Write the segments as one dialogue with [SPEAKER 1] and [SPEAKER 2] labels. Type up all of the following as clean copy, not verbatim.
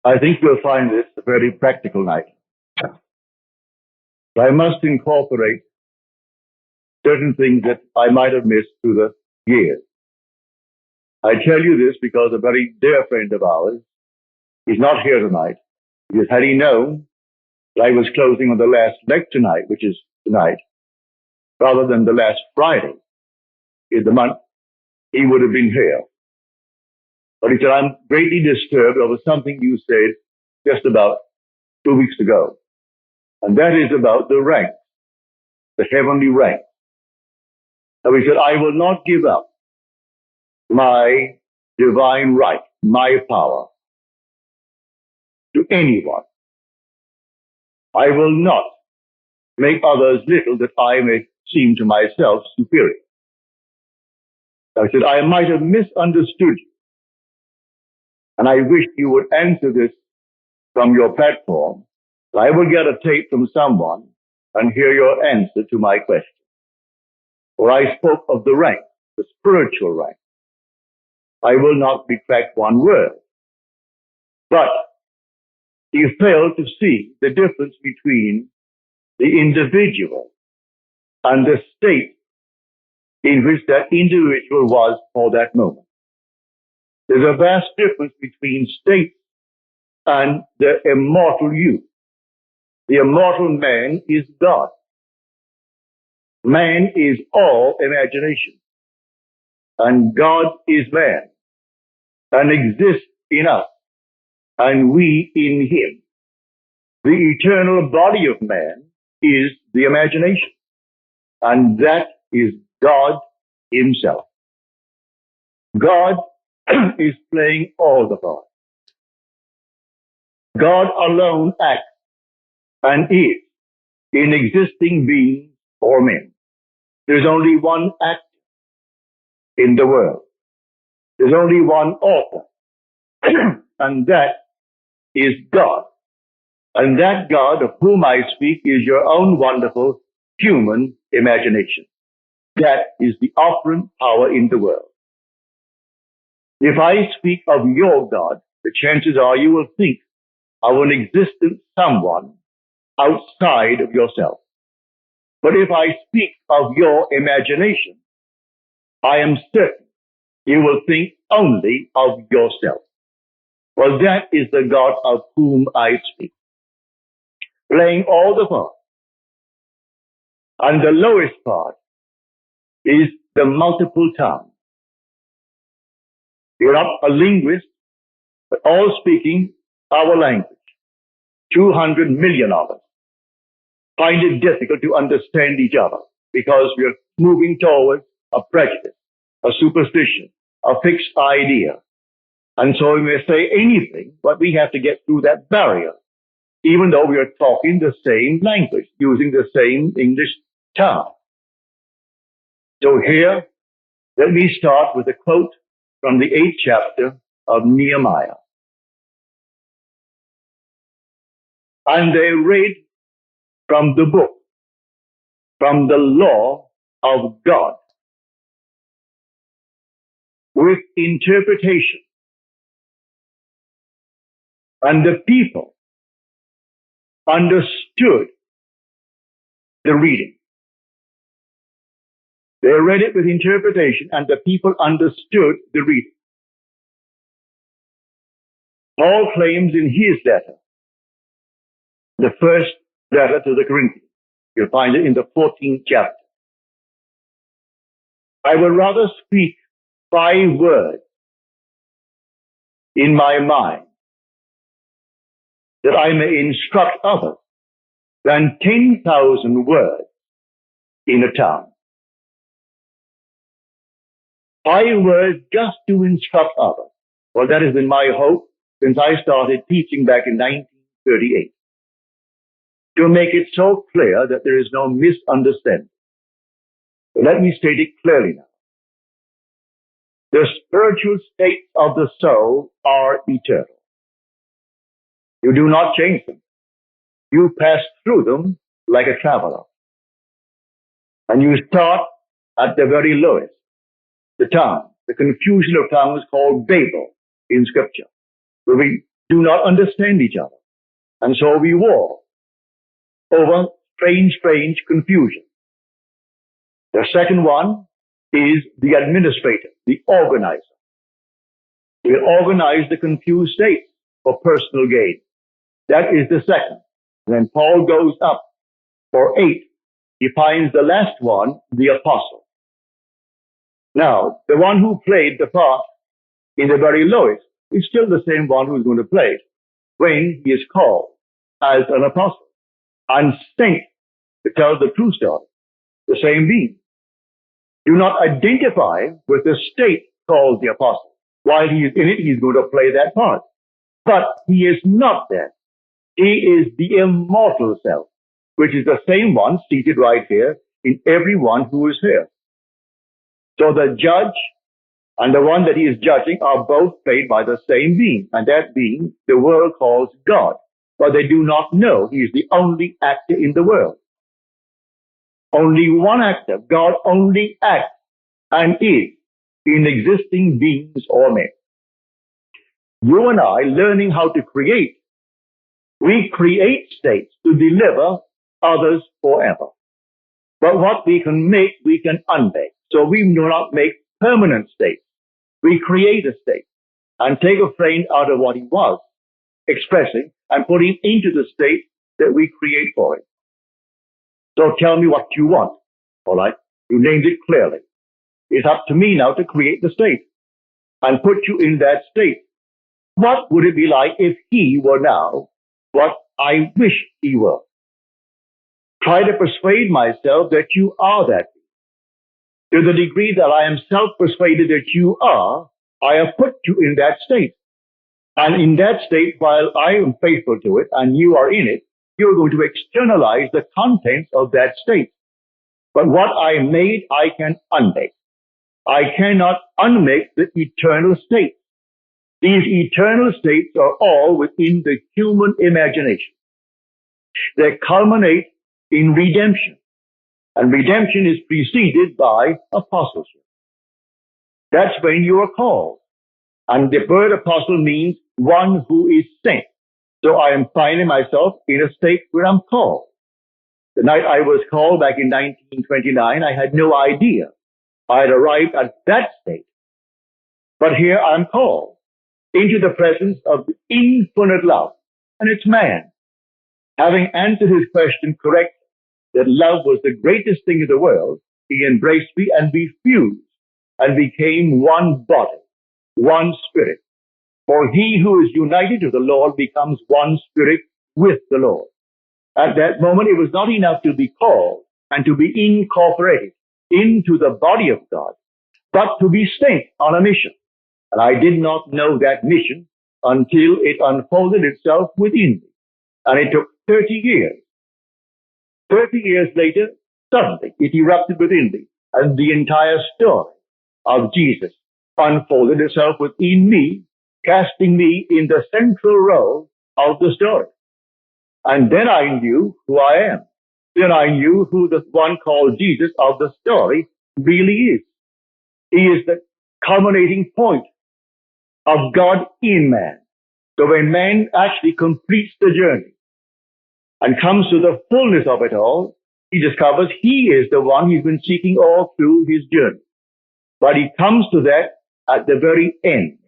[SPEAKER 1] I think you'll find this a very practical night. I must incorporate certain things that I might have missed through the years. I tell you this because a very dear friend of ours is not here tonight, because had he known that I was closing on the last lecture night, which is tonight, rather than the last Friday in the month, he would have been here. But he said, I'm greatly disturbed over something you said just about 2 weeks ago. And that is about the rank, the heavenly rank. And he said, I will not give up my divine right, my power to anyone. I will not make others little that I may seem to myself superior. I said, I might have misunderstood you. And I wish you would answer this from your platform. I will get a tape from someone and hear your answer to my question. For I spoke of the rank, the spiritual rank. I will not retract one word. But you fail to see the difference between the individual and the state in which that individual was for that moment. There's a vast difference between state and the immortal you. The immortal man is God. Man is all imagination. And God is man and exists in us and we in him. The eternal body of man is the imagination, and that is God himself. God is playing all the parts. God alone acts and is in existing beings or men. There's only one actor in the world. There's only one author, and that is God. And that God of whom I speak is your own wonderful human imagination. That is the operant power in the world. If I speak of your God, the chances are you will think of an existent someone outside of yourself. But if I speak of your imagination, I am certain you will think only of yourself. Well, that is the God of whom I speak, playing all the parts. And the lowest part is the multiple tongue. You're not a linguist, but all speaking our language. 200 million of us find it difficult to understand each other because we are moving towards a prejudice, a superstition, a fixed idea. And so we may say anything, but we have to get through that barrier, even though we are talking the same language, using the same English tongue. So here, let me start with a quote from the 8th chapter of Nehemiah. And they read from the book, from the law of God, with interpretation. And the people understood the reading. They read it with interpretation, and the people understood the reading. Paul claims in his letter, the first letter to the Corinthians, you'll find it in the 14th chapter. I would rather speak 5 words in my mind that I may instruct others than 10,000 words in a tongue. 5 words just to instruct others. Well, that has been my hope since I started teaching back in 1938. To make it so clear that there is no misunderstanding. So let me state it clearly now. The spiritual states of the soul are eternal. You do not change them. You pass through them like a traveler. And you start at the very lowest, the tongue. The confusion of tongues called Babel in Scripture, where we do not understand each other. And so we war over strange confusion. The second one is the administrator, the organizer. He will organize the confused states for personal gain. That is the second. Then Paul goes up for 8. He finds the last one, the apostle. Now, the one who played the part in the very lowest is still the same one who's going to play it when he is called as an apostle and sent to tell the true story, the same being. Do not identify with the state called the apostle. While he is in it, he's going to play that part. But he is not that. He is the immortal self, which is the same one seated right here in everyone who is here. So the judge and the one that he is judging are both played by the same being, and that being the world calls God. But they do not know he is the only actor in the world. Only one actor. God only acts and is in existing beings or men. You and I, learning how to create, we create states to deliver others forever. But what we can make, we can unmake. So we do not make permanent states. We create a state and take a friend out of what he was expressing and put him into the state that we create for him. So tell me what you want. All right. You named it clearly. It's up to me now to create the state and put you in that state. What would it be like if he were now what I wish he were? Try to persuade myself that you are that. To the degree that I am self-persuaded that you are, I have put you in that state. And in that state, while I am faithful to it and you are in it, you're going to externalize the contents of that state. But what I made, I can unmake. I cannot unmake the eternal state. These eternal states are all within the human imagination. They culminate in redemption. And redemption is preceded by apostleship. That's when you are called. And the word apostle means one who is sent. So I am finding myself in a state where I'm called. The night I was called back in 1929, I had no idea I had arrived at that state. But here I'm called into the presence of the infinite love. And it's man. Having answered his question correctly, that love was the greatest thing in the world, he embraced me and we fused and became one body, one spirit. For he who is united to the Lord becomes one spirit with the Lord. At that moment, it was not enough to be called and to be incorporated into the body of God, but to be sent on a mission. And I did not know that mission until it unfolded itself within me. And it took 30 years. 30 years later, suddenly it erupted within me, and the entire story of Jesus unfolded itself within me, casting me in the central role of the story. And then I knew who I am. Then I knew who the one called Jesus of the story really is. He is the culminating point of God in man. So when man actually completes the journey and comes to the fullness of it all, he discovers he is the one he's been seeking all through his journey. But he comes to that at the very end.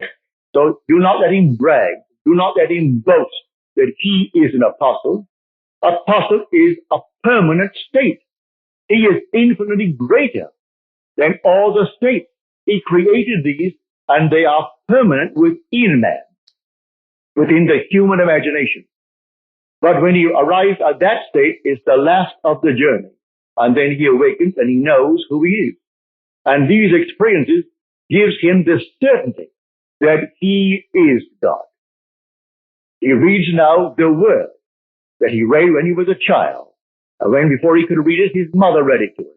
[SPEAKER 1] So do not let him brag. Do not let him boast that he is an apostle. Apostle is a permanent state. He is infinitely greater than all the states. He created these and they are permanent within man, within the human imagination. But when he arrives at that state, it's the last of the journey. And then he awakens and he knows who he is. And these experiences gives him the certainty that he is God. He reads now the word that he read when he was a child. And when before he could read it, his mother read it to him.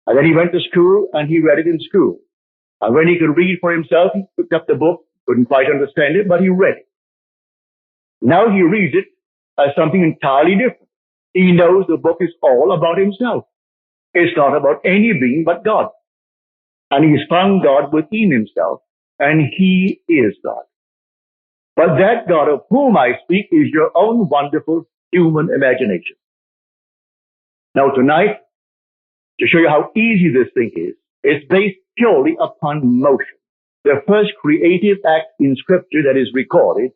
[SPEAKER 1] And then he went to school and he read it in school. And when he could read for himself, he picked up the book, couldn't quite understand it, but he read it. Now he reads it as something entirely different. He knows the book is all about himself. It's not about any being but God. And he's found God within himself, and he is God. But that God of whom I speak is your own wonderful human imagination. Now tonight, to show you how easy this thing is, it's based purely upon motion. The first creative act in Scripture that is recorded,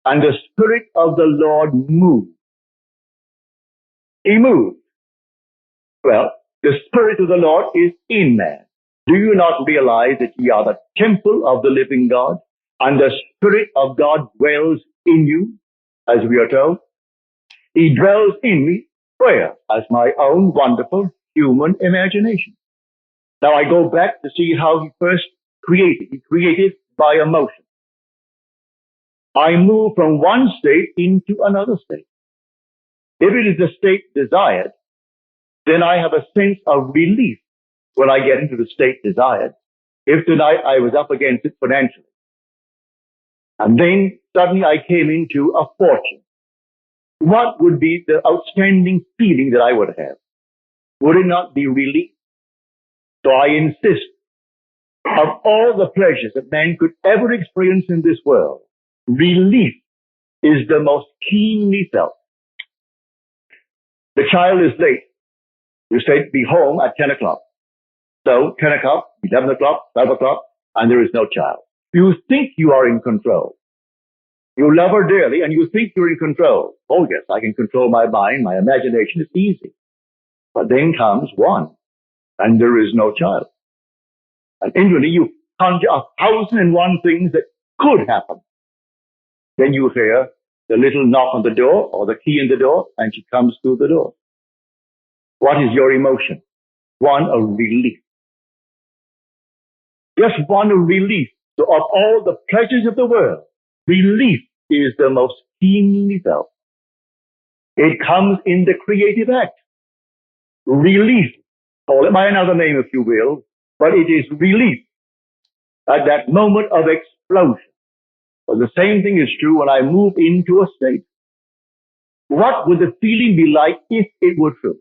[SPEAKER 1] and the Spirit of the Lord moved. He moved. Well, the Spirit of the Lord is in man. Do you not realize that ye are the temple of the living God, and the Spirit of God dwells in you, as we are told? He dwells in me, where? As my own wonderful human imagination. Now I go back to see how he first created. He created by emotion. I move from one state into another state. If it is the state desired, then I have a sense of relief when I get into the state desired. If tonight I was up against it financially, and then suddenly I came into a fortune, what would be the outstanding feeling that I would have? Would it not be relief? So I insist, of all the pleasures that man could ever experience in this world, relief is the most keenly felt. The child is late. You say, be home at 10 o'clock. So 10 o'clock, 11 o'clock, 12 o'clock, and there is no child. You think you are in control. You love her dearly, and you think you're in control. Oh yes, I can control my mind. My imagination is easy. But then comes one, and there is no child. And inwardly you conjure 1,001 things that could happen. Then you hear the little knock on the door, or the key in the door, and she comes through the door. What is your emotion? One of relief. Just one of relief. So of all the pleasures of the world, relief is the most keenly felt. It comes in the creative act. Relief. Call it by another name if you will, but it is relief at that moment of explosion. But the same thing is true when I move into a state. What would the feeling be like if it were true?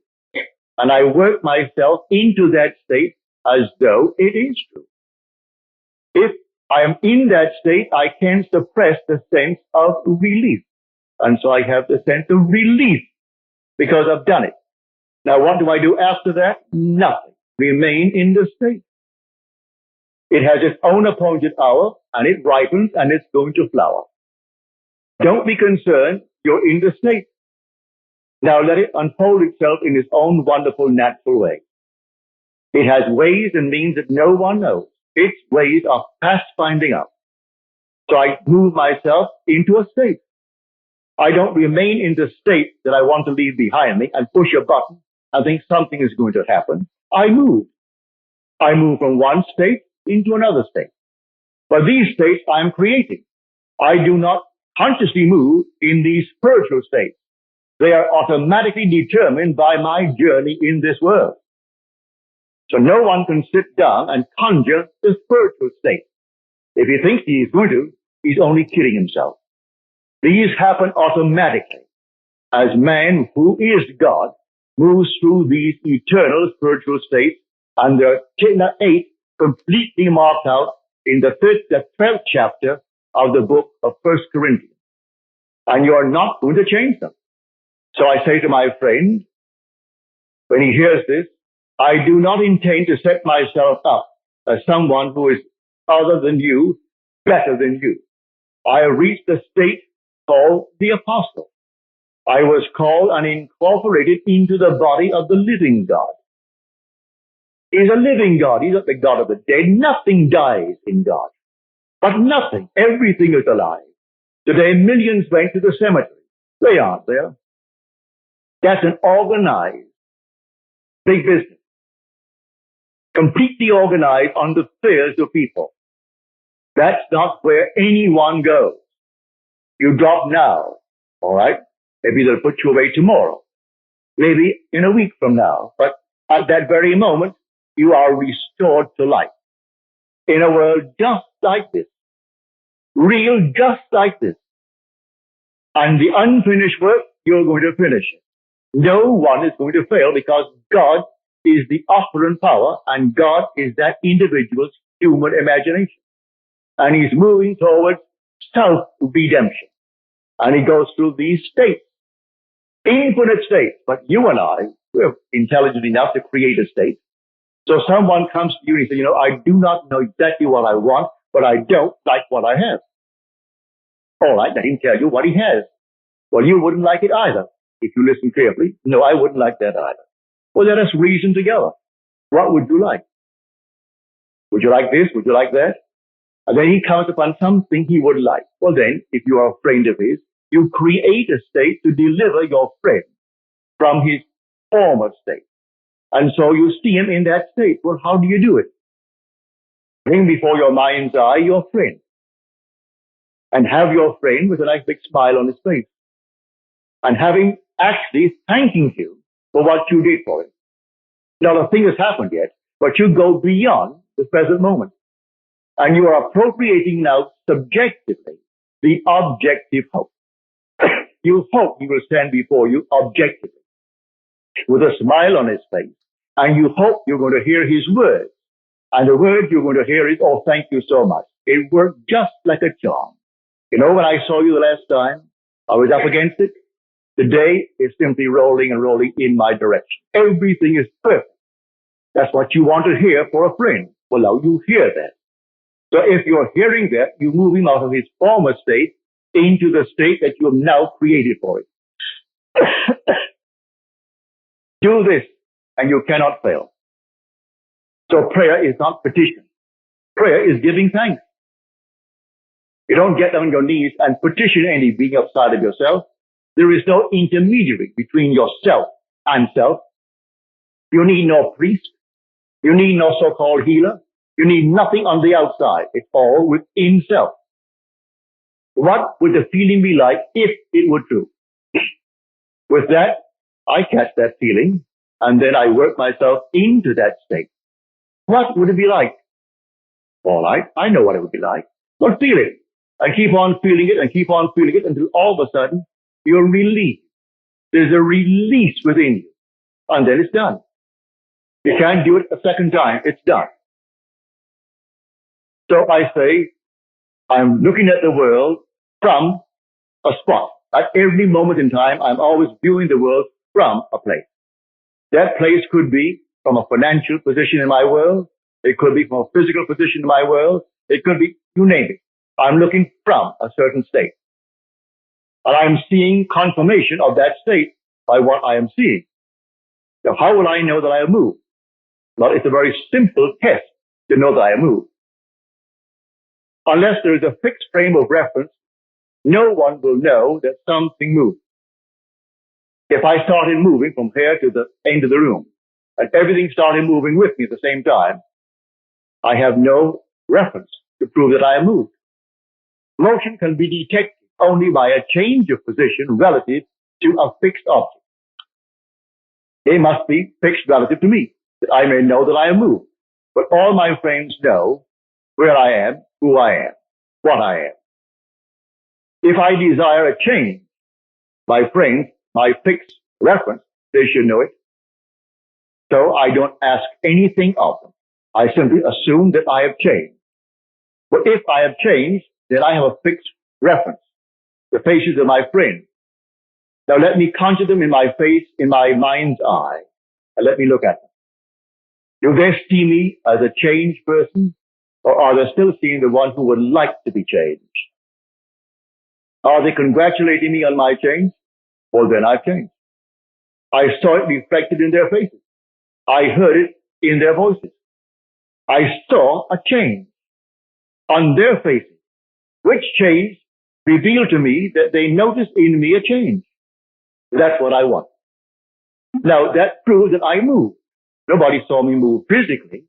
[SPEAKER 1] And I work myself into that state as though it is true. If I am in that state, I can suppress the sense of relief. And so I have the sense of relief because I've done it. Now what do I do after that? Nothing. Remain in the state. It has its own appointed hour, and it ripens, and it's going to flower. Don't be concerned. You're in the state. Now let it unfold itself in its own wonderful natural way. It has ways and means that no one knows. Its ways are past finding out. So I move myself into a state. I don't remain in the state that I want to leave behind me and push a button and think something is going to happen. I move. I move from one state into another state. But these states I am creating. I do not consciously move in these spiritual states. They are automatically determined by my journey in this world. So no one can sit down and conjure the spiritual state. If he thinks he is going to, he's only kidding himself. These happen automatically as man who is God moves through these eternal spiritual states, and there are 8 completely marked out in the 12th chapter of the book of 1 Corinthians. And you are not going to change them. So I say to my friend, when he hears this, I do not intend to set myself up as someone who is other than you, better than you. I have reached the state called the apostle. I was called and incorporated into the body of the living God. He's a living God. He's not the God of the dead. Nothing dies in God. But nothing. Everything is alive. Today, millions went to the cemetery. They aren't there. That's an organized big business. Completely organized on the fears of people. That's not where anyone goes. You drop now, all right? Maybe they'll put you away tomorrow. Maybe in a week from now. But at that very moment, you are restored to life. In a world just like this. Real just like this. And the unfinished work, you're going to finish it. No one is going to fail because God is the operant power and God is that individual's human imagination. And he's moving towards self-redemption. And he goes through these states, infinite states. But you and I, we're intelligent enough to create a state. So someone comes to you and says, I do not know exactly what I want, but I don't like what I have. All right, let him tell you what he has. Well, you wouldn't like it either. If you listen carefully, no, I wouldn't like that either. Well, let us reason together. What would you like? Would you like this? Would you like that? And then he comes upon something he would like. Well, then, if you are a friend of his, you create a state to deliver your friend from his former state. And so you see him in that state. Well, how do you do it? Bring before your mind's eye your friend. And have your friend with a nice big smile on his face. And have him actually thanking you for what you did for him. Now, the thing has happened yet, but you go beyond the present moment. And you are appropriating now subjectively the objective hope. You hope he will stand before you objectively with a smile on his face. And you hope you're going to hear his words. And the word you're going to hear is, oh, thank you so much. It worked just like a charm. When I saw you the last time, I was up against it. Today is simply rolling and rolling in my direction. Everything is perfect. That's what you want to hear for a friend. Well, now you hear that. So if you're hearing that, you move him out of his former state into the state that you have now created for him. Do this, and you cannot fail. So prayer is not petition. Prayer is giving thanks. You don't get on your knees and petition any being outside of yourself. There is no intermediary between yourself and self. You need no priest. You need no so-called healer. You need nothing on the outside. It's all within self. What would the feeling be like if it were true? With that, I catch that feeling, and then I work myself into that state. What would it be like? All right, I know what it would be like. But feel it, and keep on feeling it, and keep on feeling it, until all of a sudden, you're released. There's a release within you, and then it's done. You can't do it a second time. It's done. So I say, I'm looking at the world from a spot. At every moment in time, I'm always viewing the world from a place. That place could be from a financial position in my world. It could be from a physical position in my world. It could be, you name it. I'm looking from a certain state. And I'm seeing confirmation of that state by what I am seeing. Now, how will I know that I have moved? Well, it's a very simple test to know that I have moved. Unless there is a fixed frame of reference, no one will know that something moved. If I started moving from here to the end of the room, and everything started moving with me at the same time, I have no reference to prove that I have moved. Motion can be detected only by a change of position relative to a fixed object. It must be fixed relative to me, that I may know that I have moved. But all my friends know where I am, who I am, what I am. If I desire a change, my friends, my fixed reference, they should know it. So I don't ask anything of them. I simply assume that I have changed. But if I have changed, then I have a fixed reference, the faces of my friends. Now let me conjure them in my face, in my mind's eye, and let me look at them. Do they see me as a changed person, or are they still seeing the one who would like to be changed? Are they congratulating me on my change? Well, then I've changed. I saw it reflected in their faces. I heard it in their voices. I saw a change on their faces, which change revealed to me that they noticed in me a change. That's what I want. Now, that proves that I moved. Nobody saw me move physically.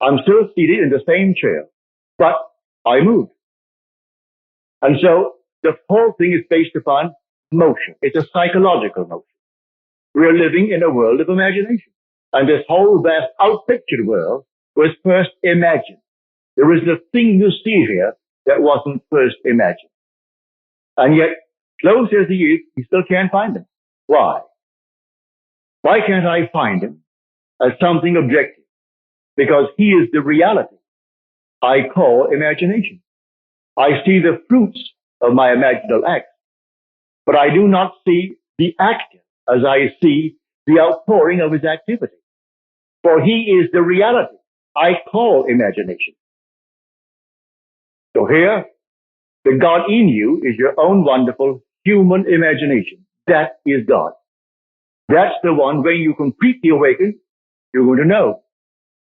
[SPEAKER 1] I'm still seated in the same chair, but I moved. And so the whole thing is based upon motion. It's a psychological motion. We're living in a world of imagination. And this whole vast outpictured world was first imagined. There isn't a thing you see here that wasn't first imagined. And yet, close as he is, you still can't find him. Why? Why can't I find him as something objective? Because he is the reality I call imagination. I see the fruits of my imaginative act, but I do not see the actor as I see the outpouring of his activity. For he is the reality I call imagination. So here, the God in you is your own wonderful human imagination. That is God. That's the one when you completely awaken, you're going to know.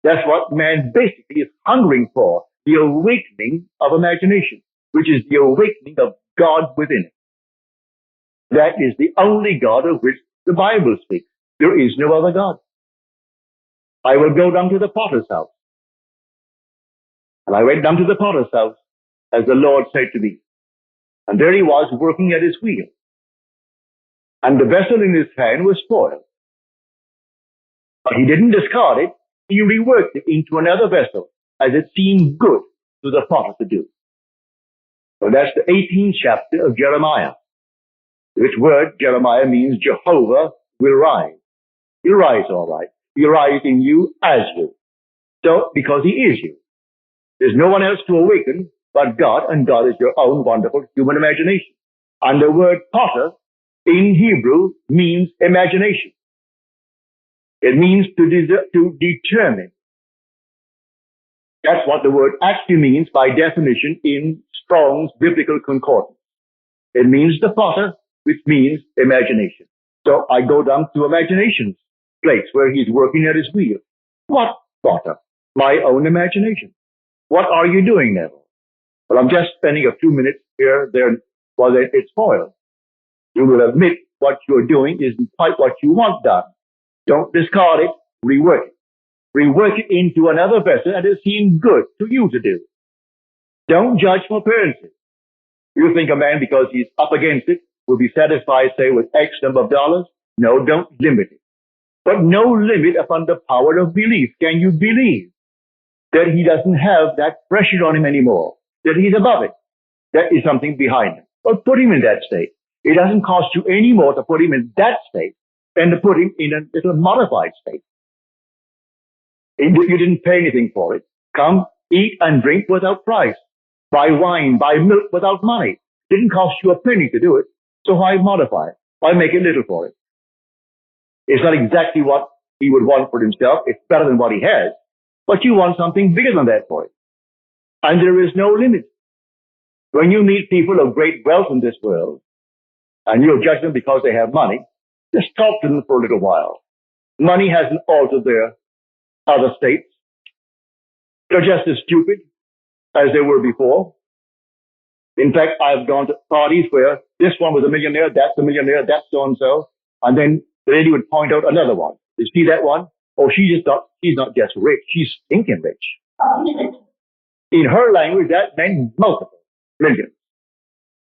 [SPEAKER 1] That's what man basically is hungering for, the awakening of imagination, which is the awakening of God within it. That is the only God of which the Bible speaks. There is no other God. I will go down to the potter's house. And I went down to the potter's house, as the Lord said to me. And there he was working at his wheel. And the vessel in his hand was spoiled. But he didn't discard it. He reworked it into another vessel as it seemed good to the potter to do. So that's the 18th chapter of Jeremiah. Which word Jeremiah means Jehovah will rise. He'll rise all right. He'll rise in you as you. So, because he is you. There's no one else to awaken but God, and God is your own wonderful human imagination. And the word potter in Hebrew means imagination. It means to determine. That's what the word actually means by definition in Strong's Biblical Concordance. It means the potter, which means imagination. So I go down to imagination's place where he's working at his wheel. What potter? My own imagination. What are you doing, Neville? Well, I'm just spending a few minutes here, there, while it's spoiled. You will admit what you're doing isn't quite what you want done. Don't discard it, rework it. Rework it into another vessel that it seems good to you to do. Don't judge from appearances. You think a man, because he's up against it, will be satisfied, say, with X number of dollars? No, don't limit it. But no limit upon the power of belief. Can you believe that he doesn't have that pressure on him anymore? That he's above it? That is something behind him. Well, put him in that state. It doesn't cost you any more to put him in that state than to put him in a little modified state. You didn't pay anything for it. Come, eat and drink without price. Buy wine, buy milk without money. Didn't cost you a penny to do it. So why modify it? Why make it little for it? It's not exactly what he would want for himself. It's better than what he has. But you want something bigger than that for it. And there is no limit. When you meet people of great wealth in this world, and you'll judge them because they have money, just talk to them for a little while. Money hasn't altered their other states. They're just as stupid as they were before. In fact, I've gone to parties where this one was a millionaire, that's so-and-so, and then the lady would point out another one. You see that one? Oh, she's not just rich, she's stinking rich. In her language, that meant multiple millions.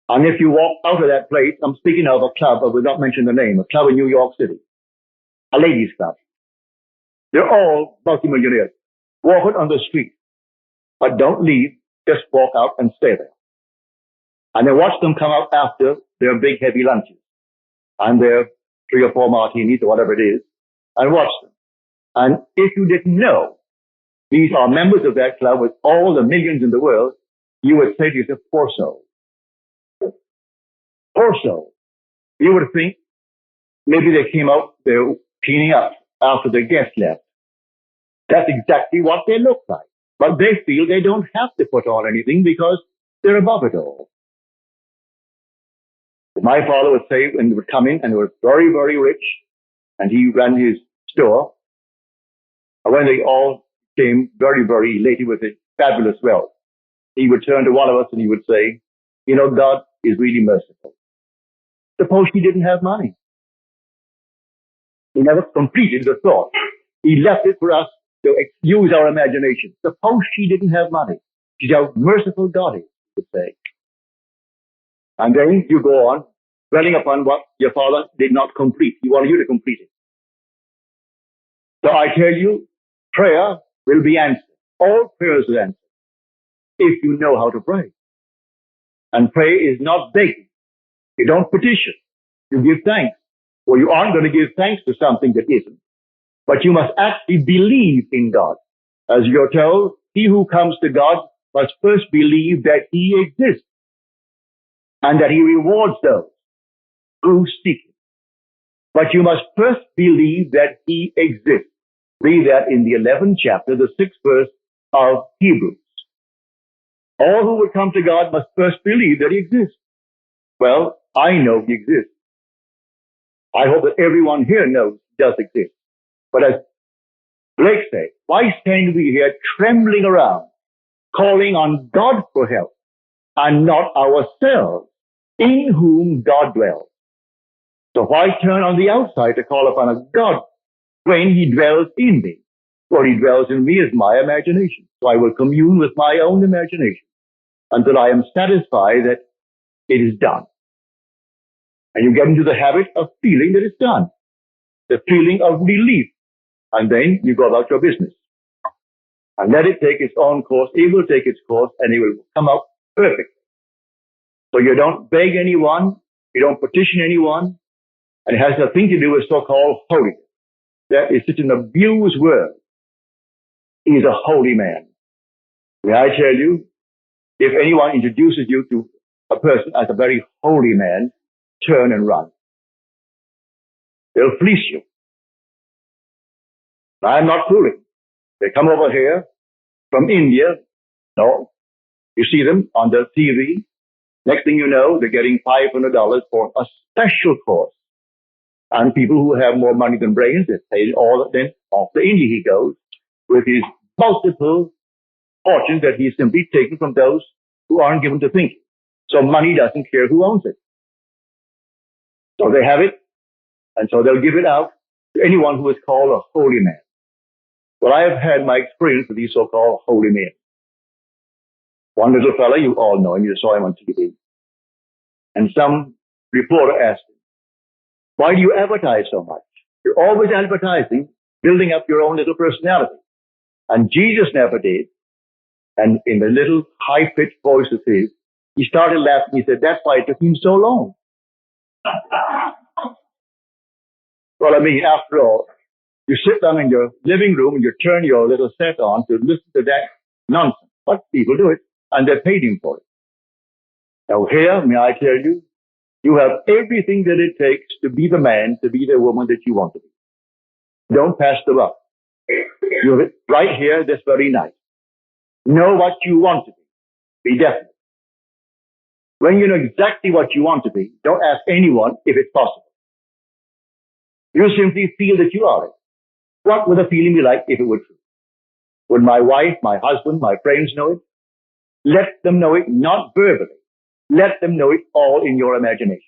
[SPEAKER 1] And if you walk out of that place, I'm speaking of a club, I will not mention the name, a club in New York City, a ladies' club. They're all multimillionaires. Walk it on the street. But don't leave, just walk out and stay there. And then watch them come out after their big heavy lunches and their 3 or 4 martinis or whatever it is, and watch them. And if you didn't know these are members of that club with all the millions in the world, you would say to yourself, poor soul. Poor soul. You would think maybe they came out, they're cleaning up after the guests left. That's exactly what they look like. But they feel they don't have to put on anything because they're above it all. My father would say when they would come in and they were very, very rich, and he ran his store, and when they all came very, very elated with his fabulous wealth, he would turn to one of us and he would say, you know, God is really merciful. Suppose he didn't have money. He never completed the thought. He left it for us to use our imagination. Suppose she didn't have money. She's how merciful God is, he would say. And then you go on, dwelling upon what your father did not complete. He wanted you to complete it. So I tell you, prayer will be answered. All prayers are answered if you know how to pray. And pray is not begging. You don't petition. You give thanks. Well, you aren't going to give thanks to something that isn't. But you must actually believe in God. As you're told, he who comes to God must first believe that he exists and that he rewards those who seek him. But you must first believe that he exists. Read that in the 11th chapter, the 6th verse of Hebrews. All who would come to God must first believe that he exists. Well, I know he exists. I hope that everyone here knows he does exist. But as Blake said, why stand we here trembling around, calling on God for help, and not ourselves, in whom God dwells? So why turn on the outside to call upon a God when he dwells in me? What he dwells in me is my imagination. So I will commune with my own imagination until I am satisfied that it is done. And you get into the habit of feeling that it's done, the feeling of relief. And then you go about your business and let it take its own course. It will take its course and it will come out perfect. So you don't beg anyone. You don't petition anyone. And it has nothing to do with so-called holiness. That is such an abused word. He is a holy man. May I tell you, if anyone introduces you to a person as a very holy man, turn and run. They'll fleece you. I'm not fooling. They come over here from India. No, you see them on the TV. Next thing you know, they're getting $500 for a special course. And people who have more money than brains, they pay all of them off to India he goes with his multiple fortunes that he's simply taken from those who aren't given to thinking. So money doesn't care who owns it. So they have it, and so they'll give it out to anyone who is called a holy man. Well, I have had my experience with these so-called holy men. One little fella, you all know him, you saw him on TV. And some reporter asked him, why do you advertise so much? You're always advertising, building up your own little personality. And Jesus never did. And in the little high-pitched voice of his, he started laughing. He said, that's why it took him so long. Well, I mean, after all, you sit down in your living room and you turn your little set on to listen to that nonsense. But people do it, and they're paid him for it. Now here, may I tell you, you have everything that it takes to be the man, to be the woman that you want to be. Don't pass the buck. You have it right here this very night. Know what you want to be. Be definite. When you know exactly what you want to be, don't ask anyone if it's possible. You simply feel that you are it. What would the feeling be like if it were true? Would my wife, my husband, my friends know it? Let them know it, not verbally. Let them know it all in your imagination.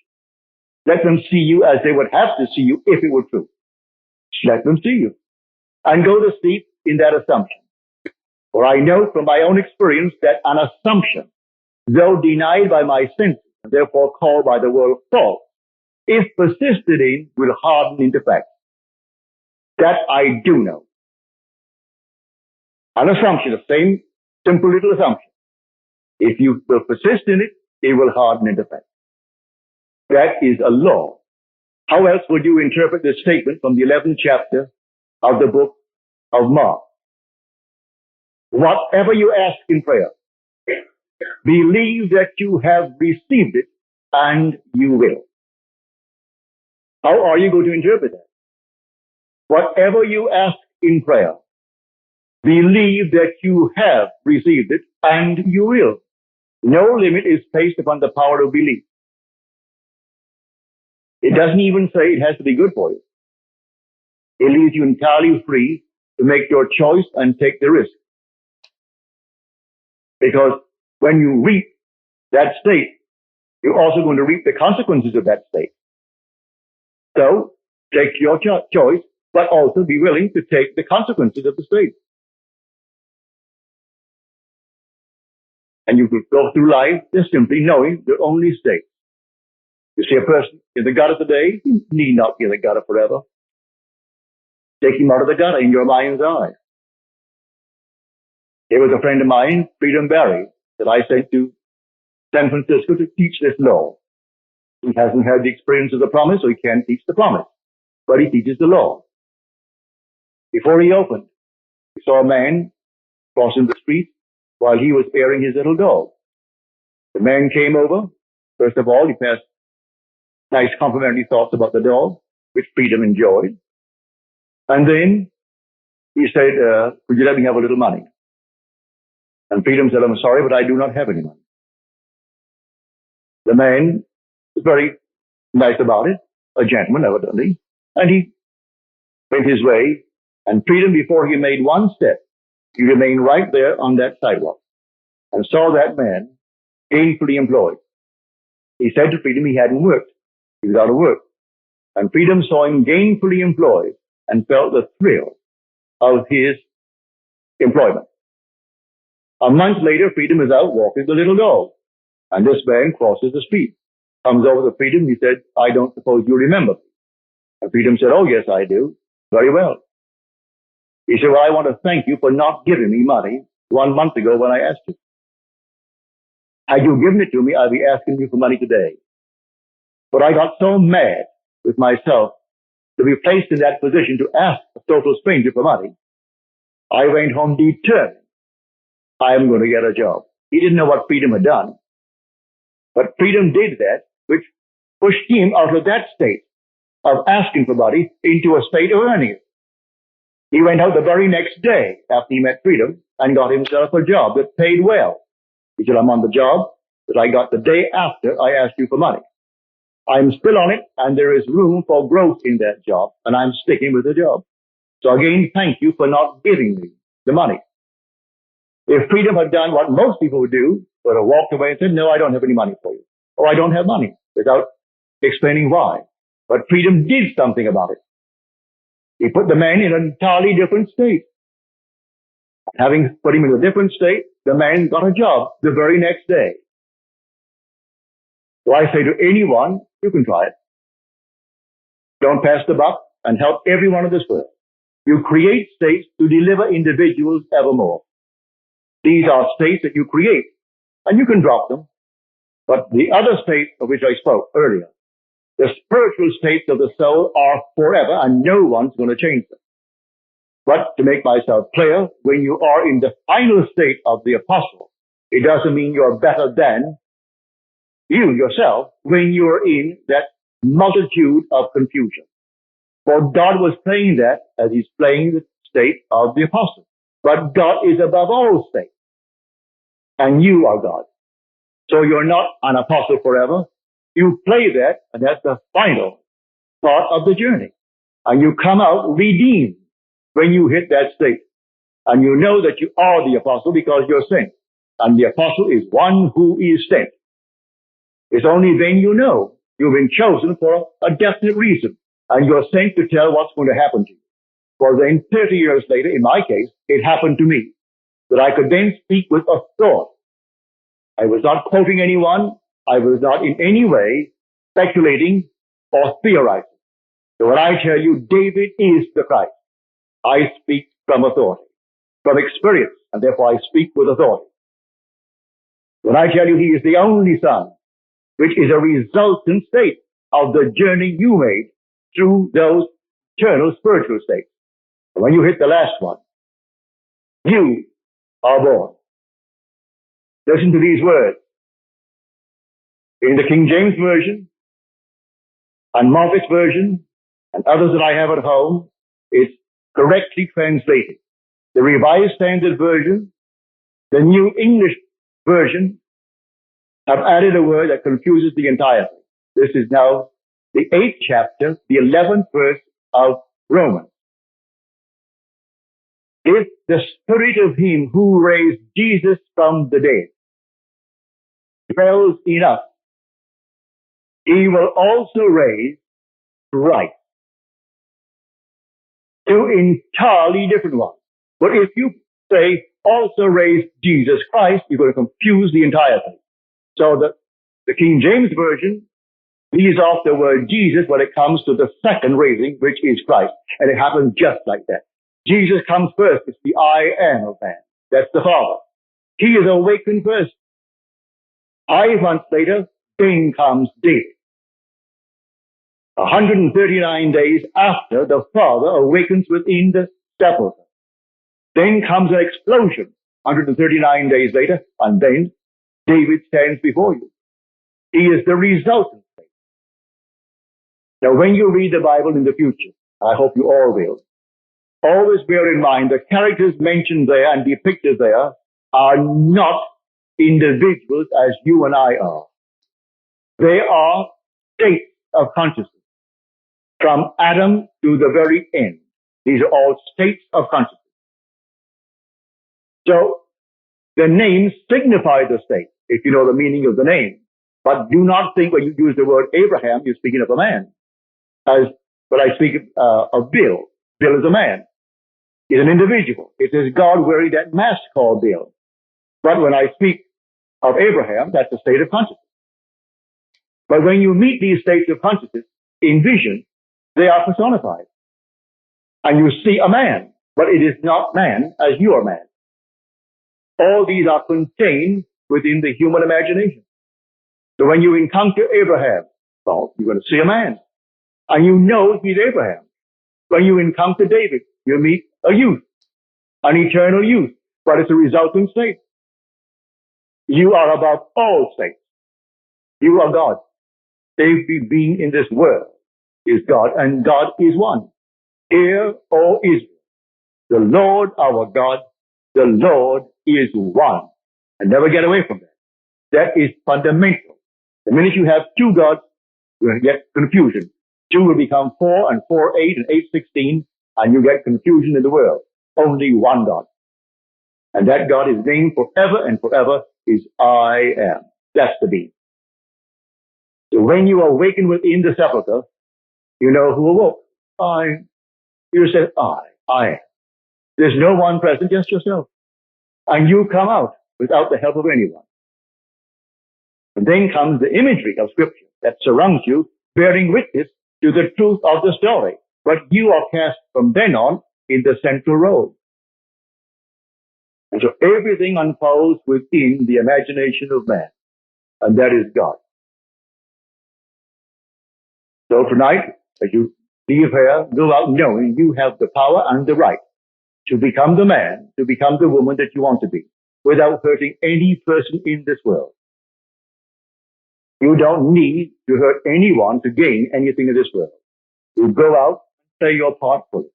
[SPEAKER 1] Let them see you as they would have to see you if it were true. Let them see you. And go to sleep in that assumption. For I know from my own experience that an assumption, though denied by my senses, and therefore called by the world false, if persisted in, will harden into fact. That I do know. An assumption, the same simple little assumption. If you will persist in it, it will harden into fact. That is a law. How else would you interpret this statement from the 11th chapter of the book of Mark? Whatever you ask in prayer, believe that you have received it and you will. How are you going to interpret that? Whatever you ask in prayer, believe that you have received it and you will. No limit is placed upon the power of belief. It doesn't even say it has to be good for you. It leaves you entirely free to make your choice and take the risk. Because when you reap that state, you're also going to reap the consequences of that state. So take your choice, but also be willing to take the consequences of the state. And you could go through life just simply knowing your only state. You see a person in the gutter today, he need not be in the gutter forever. Take him out of the gutter in your mind's eye. There was a friend of mine, Freedom Barry, that I sent to San Francisco to teach this law. He hasn't had the experience of the promise, so he can't teach the promise. But he teaches the law. Before he opened, he saw a man crossing the street, while he was airing his little dog. The man came over. First of all, he passed nice complimentary thoughts about the dog, which Freedom enjoyed. And then he said, could you let me have a little money? And Freedom said, I'm sorry, but I do not have any money. The man was very nice about it, a gentleman evidently, and he went his way. And Freedom, before he made one step, he remained right there on that sidewalk and saw that man gainfully employed. He said to Freedom he hadn't worked. He was out of work. And Freedom saw him gainfully employed and felt the thrill of his employment. A month later, Freedom is out walking the little dog. And this man crosses the street, comes over to Freedom. He said, I don't suppose you remember me. And Freedom said, oh, yes, I do. Very well. He said, well, I want to thank you for not giving me money 1 month ago when I asked you. Had you given it to me, I'd be asking you for money today. But I got so mad with myself to be placed in that position to ask a total stranger for money. I went home determined I'm going to get a job. He didn't know what Freedom had done. But Freedom did that, which pushed him out of that state of asking for money into a state of earning it. He went out the very next day after he met Freedom and got himself a job that paid well. He said, I'm on the job that I got the day after I asked you for money. I'm still on it, and there is room for growth in that job, and I'm sticking with the job. So again, thank you for not giving me the money. If Freedom had done what most people would do, would have walked away and said, no, I don't have any money for you, or I don't have money, without explaining why. But Freedom did something about it. He put the man in an entirely different state. Having put him in a different state, the man got a job the very next day. So I say to anyone, you can try it. Don't pass the buck and help everyone in this world. You create states to deliver individuals evermore. These are states that you create, and you can drop them. But the other states of which I spoke earlier, the spiritual states of the soul are forever, and no one's going to change them. But to make myself clear, when you are in the final state of the apostle, it doesn't mean you're better than you yourself when you're in that multitude of confusion. For God was playing that as he's playing the state of the apostle. But God is above all states. And you are God. So you're not an apostle forever. You play that, and that's the final part of the journey. And you come out redeemed when you hit that state. And you know that you are the apostle because you're sent. And the apostle is one who is sent. It's only then you know you've been chosen for a definite reason. And you're sent to tell what's going to happen to you. For then 30 years later, in my case, it happened to me that I could then speak with authority. I was not quoting anyone. I was not in any way speculating or theorizing. So when I tell you David is the Christ, I speak from authority, from experience, and therefore I speak with authority. When I tell you he is the only son, which is a resultant state of the journey you made through those eternal spiritual states. And when you hit the last one, you are born. Listen to these words. In the King James Version and Margaret's Version and others that I have at home, it's correctly translated. The Revised Standard Version, the New English Version, have added a word that confuses the entire thing. This is now the 8th chapter, the 11th verse of Romans. If the Spirit of him who raised Jesus from the dead dwells in us, he will also raise Christ. Two entirely different ones. But if you say also raise Jesus Christ, you're going to confuse the entire thing. So the King James Version leaves off the word Jesus when it comes to the second raising, which is Christ. And it happens just like that. Jesus comes first. It's the I am of man. That's the Father. He is awakened first. 5 months later, then comes David. 139 days after the Father awakens within the sepulchre. Then comes an explosion 139 days later, and then David stands before you. He is the resultant state. Now, when you read the Bible in the future, I hope you all will, always bear in mind the characters mentioned there and depicted there are not individuals as you and I are. They are states of consciousness from Adam to the very end. These are all states of consciousness. So the names signify the state, if you know the meaning of the name. But do not think when you use the word Abraham, you're speaking of a man. As when I speak of Bill, Bill is a man. He's an individual. It is God wearing that mask called Bill. But when I speak of Abraham, that's a state of consciousness. But when you meet these states of consciousness in vision, they are personified. And you see a man, but it is not man as you are man. All these are contained within the human imagination. So when you encounter Abraham, well, you're going to see a man. And you know he's Abraham. When you encounter David, you meet a youth, an eternal youth, but it's a resultant state. You are above all states. You are God. Every being in this world is God, and God is one. Hear, O Israel, the Lord our God, the Lord is one. And never get away from that. That is fundamental. The minute you have two gods, you get confusion. Two will become 4, and 4, 8, and 8, 16, and you get confusion in the world. Only one God. And that God is named forever and forever is I am. That's the being. So when you awaken within the sepulchre, you know who awoke. You said, I am. There's no one present, just yourself. And you come out without the help of anyone. And then comes the imagery of Scripture that surrounds you, bearing witness to the truth of the story. But you are cast from then on in the central role. And so everything unfolds within the imagination of man. And that is God. So tonight, as you leave here, go out knowing you have the power and the right to become the man, to become the woman that you want to be, without hurting any person in this world. You don't need to hurt anyone to gain anything in this world. You go out, play your part fully.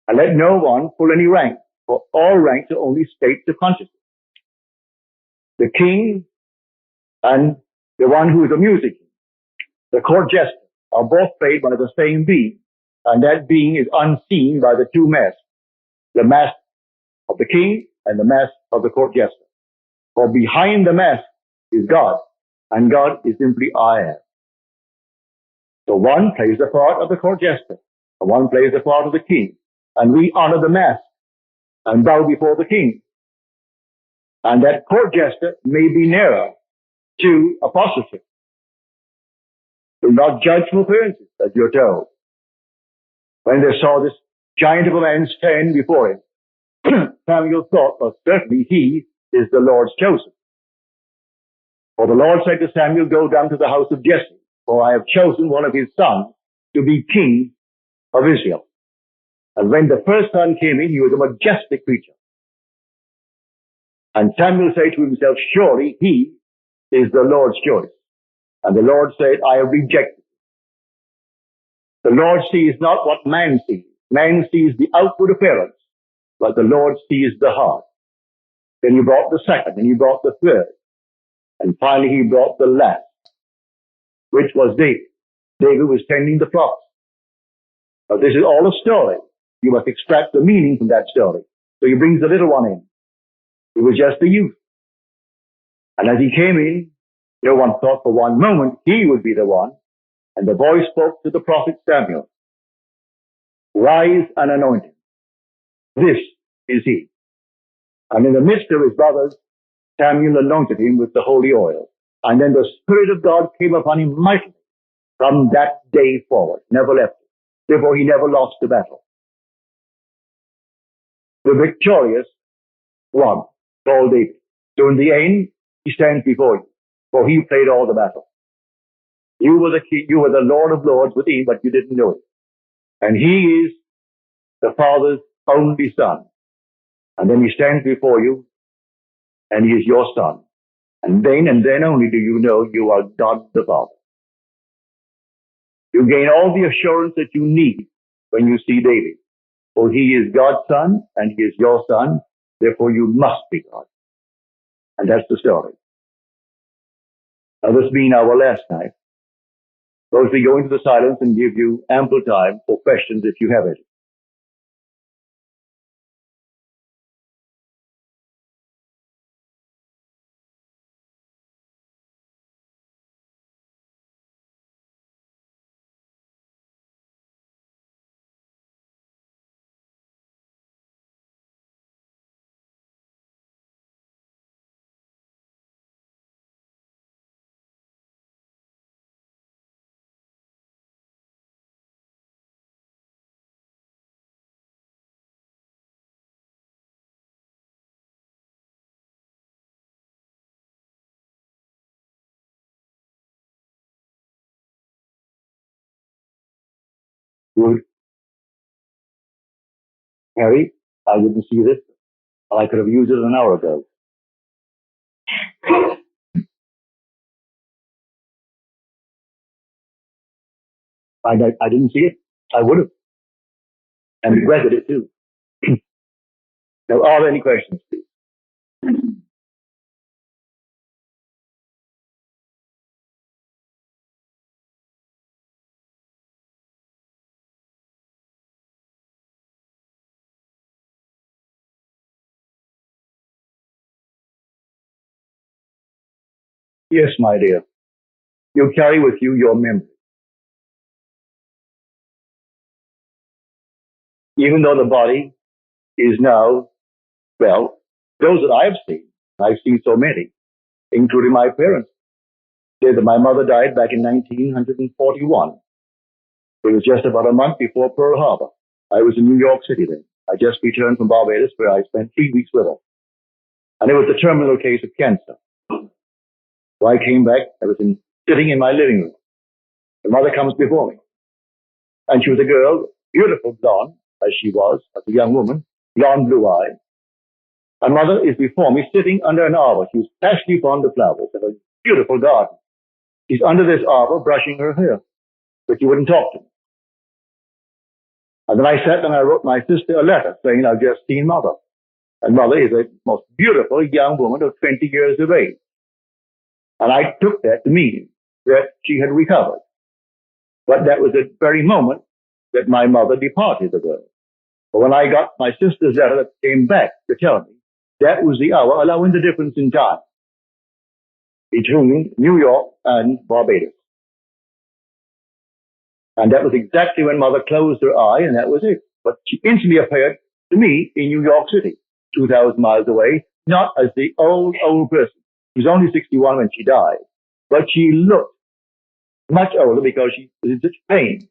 [SPEAKER 1] And let no one pull any rank, for all ranks are only states of consciousness. The king and the one who is a music, the court jester, are both played by the same being, and that being is unseen by the two masks, the mask of the king and the mask of the court jester. For behind the mask is God, and God is simply I am. So one plays the part of the court jester, and one plays the part of the king, and we honor the mask and bow before the king. And that court jester may be nearer to apostleship. Do not judge from appearances, as you're told. When they saw this giant of a man stand before him, Samuel thought, well, certainly he is the Lord's chosen. For the Lord said to Samuel, go down to the house of Jesse, for I have chosen one of his sons to be king of Israel. And when the first son came in, he was a majestic creature. And Samuel said to himself, surely he is the Lord's choice. And the Lord said, I have rejected him. The Lord sees not what man sees. Man sees the outward appearance, but the Lord sees the heart. Then he brought the second, and he brought the third. And finally he brought the last, which was David. David was tending the flocks. Now this is all a story. You must extract the meaning from that story. So he brings the little one in. He was just a youth. And as he came in, no one thought for one moment he would be the one. And the voice spoke to the prophet Samuel. Rise and anoint him. This is he. And in the midst of his brothers, Samuel anointed him with the holy oil. And then the Spirit of God came upon him mightily from that day forward. Never left him. Therefore he never lost the battle. The victorious one, called David. So in the end, he stands before you, for he played all the battle. You were the king, you were the Lord of Lords within, but you didn't know it. And he is the Father's only Son. And then he stands before you and he is your son. And then only do you know you are God the Father. You gain all the assurance that you need when you see David. For he is God's son, and he is your son. Therefore, you must be God. And that's the story. Now, this being our last night, suppose we go into the silence and give you ample time for questions if you have it. Good. Harry, I didn't see this. I could have used it an hour ago. I didn't see it. I would have. And regretted it too. Now, are there any questions, please? Yes, my dear. You carry with you your memory. Even though the body is now, well, those that I've seen so many, including my parents, say that my mother died back in 1941. It was just about a month before Pearl Harbor. I was in New York City then. I just returned from Barbados, where I spent 3 weeks with her. And it was the terminal case of cancer. So I came back. I was sitting in my living room. The mother comes before me. And she was a girl, beautiful blonde, as she was, as a young woman, blonde, blue eyes. And mother is before me, sitting under an arbor. She was passionately fond of flowers and a beautiful garden. She's under this arbor, brushing her hair. But she wouldn't talk to me. And then I sat and I wrote my sister a letter saying, I've just seen mother. And mother is a most beautiful young woman of 20 years of age. And I took that to mean that she had recovered. But that was the very moment that my mother departed the world. But when I got my sister's letter that came back to tell me, that was the hour, allowing the difference in time between New York and Barbados. And that was exactly when mother closed her eye, and that was it. But she instantly appeared to me in New York City, 2,000 miles away, not as the old person. She was only 61 when she died, but she looked much older because she was in such pain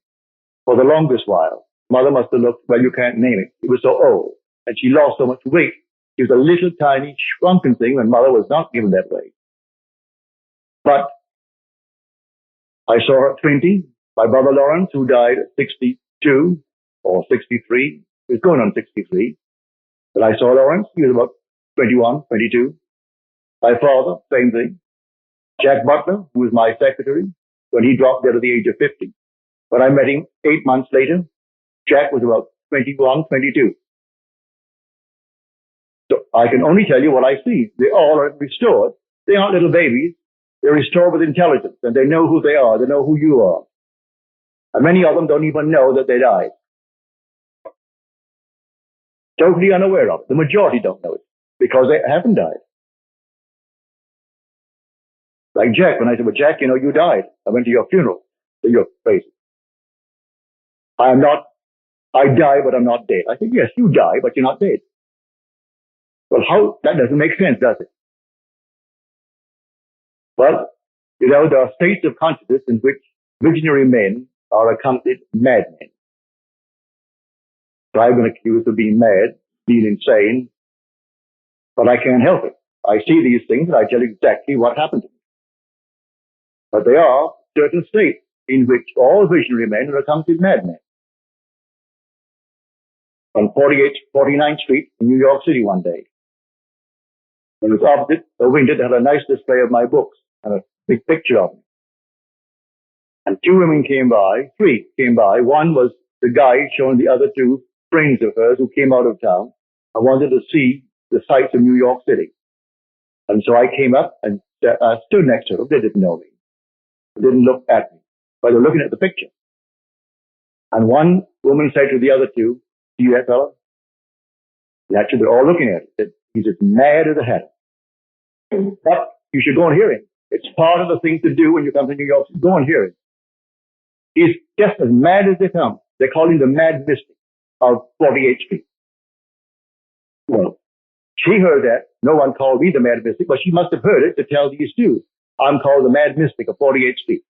[SPEAKER 1] for the longest while. Mother must have looked, well, you can't name it. She was so old, and she lost so much weight. She was a little tiny shrunken thing when mother was not given that way. But I saw her at 20. My brother Lawrence, who died at 62 or 63, he was going on 63. But I saw Lawrence, he was about 21, 22. My father, same thing. Jack Butler, who was my secretary, when he dropped dead at the age of 50. When I met him 8 months later, Jack was about 21, 22. So I can only tell you what I see. They all are restored. They aren't little babies. They're restored with intelligence, and they know who they are. They know who you are. And many of them don't even know that they died. Totally unaware of it. The majority don't know it because they haven't died. Like Jack, when I said, well, Jack, you died. I went to your funeral, to your face. I die, but I'm not dead. I said, yes, you die, but you're not dead. Well, that doesn't make sense, does it? Well, there are states of consciousness in which visionary men are accompanied madmen. So I've been accused of being mad, being insane, but I can't help it. I see these things and I tell exactly what happened to me. But there are certain states in which all visionary men are accompanied madmen. On 49th Street in New York City one day, And it was opposite a window that had a nice display of my books and a big picture of me. And two women came by, three came by. One was the guide showing the other two friends of hers who came out of town. I wanted to see the sights of New York City. And so I came up and stood next to them. They didn't know me. They didn't look at me, but they were looking at the picture. And one woman said to the other two, "See that fellow?" And actually, they're all looking at it. He's as mad as a hatter. But you should go and hear him. It's part of the thing to do when you come to New York. Go and hear him. He's just as mad as they come. They call him the Mad Mystic of 48th Street. Well, she heard that. No one called me the Mad Mystic, but she must have heard it to tell these two. I'm called the Mad Mystic of 48th Street.